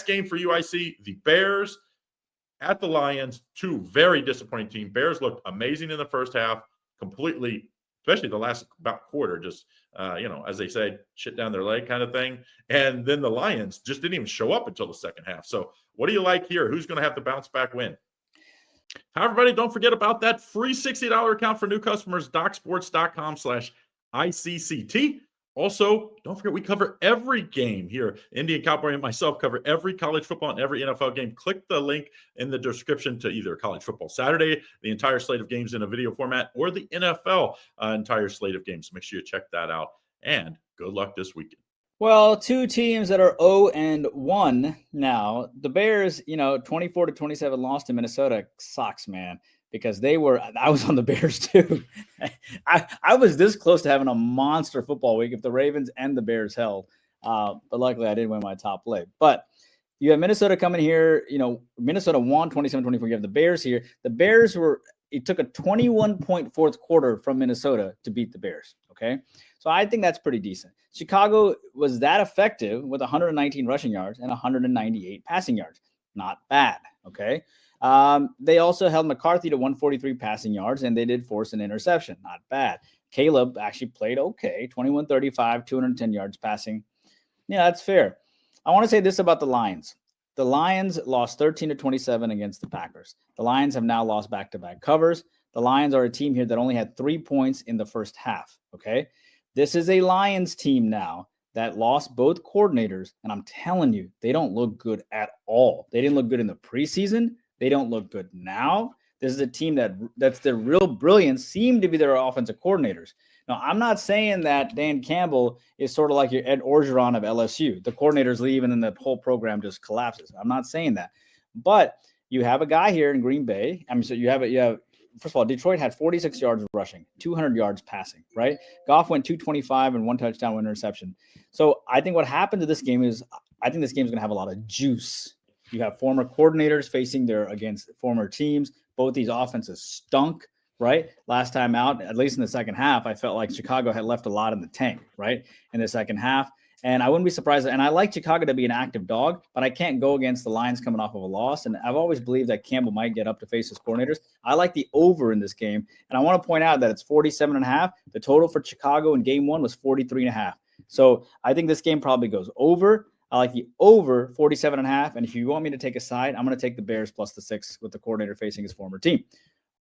game for UIC, the Bears at the Lions, two very disappointing teams. Bears looked amazing in the first half, completely, especially the last about quarter, just, as they say, shit down their leg kind of thing. And then the Lions just didn't even show up until the second half. So what do you like here? Who's going to have the bounce back win? Everybody, don't forget about that free $60 account for new customers, docsports.com/ICCT. Also, don't forget we cover every game here. Indy and Cowboy and myself cover every college football and every NFL game. Click the link in the description to either College Football Saturday, the entire slate of games in a video format, or the NFL entire slate of games. Make sure you check that out. And good luck this weekend. Well, two teams that are 0-1 now. The Bears, 24-27 lost to Minnesota. Sucks, man, because I was on the Bears too. I was this close to having a monster football week if the Ravens and the Bears held. But luckily I didn't win my top leg. But you have Minnesota coming here. Minnesota won 27-24. You have the Bears here. The Bears it took a 21-point fourth quarter from Minnesota to beat the Bears. Okay. So I think that's pretty decent. Chicago was that effective with 119 rushing yards and 198 passing yards. Not bad. Okay. They also held McCarthy to 143 passing yards, and they did force an interception. Not bad. Caleb actually played okay. 21-35, 210 yards passing. Yeah, that's fair. I want to say this about the Lions. The Lions lost 13-27 against the Packers. The Lions have now lost back-to-back covers. The Lions are a team here that only had 3 points in the first half. Okay. This is a Lions team now that lost both coordinators, and I'm telling you, they don't look good at all. They didn't look good in the preseason. They don't look good now. This is a team that's their real brilliance seem to be their offensive coordinators. Now, I'm not saying that Dan Campbell is sort of like your Ed Orgeron of LSU. The coordinators leave and then the whole program just collapses. I'm not saying that. But you have a guy here in Green Bay. First of all, Detroit had 46 yards rushing, 200 yards passing, right? Goff went 225 and 1 touchdown, 1 interception. So I think what happened to this game is I think this game is going to have a lot of juice. You have former coordinators facing against former teams. Both these offenses stunk, right? Last time out, at least in the second half, I felt like Chicago had left a lot in the tank, right? In the second half. And I wouldn't be surprised. And I like Chicago to be an active dog, but I can't go against the Lions coming off of a loss. And I've always believed that Campbell might get up to face his coordinators. I like the over in this game. And I want to point out that it's 47.5. The total for Chicago in game one was 43.5. So I think this game probably goes over. I like the over 47.5. And if you want me to take a side, I'm going to take the Bears plus the 6 with the coordinator facing his former team.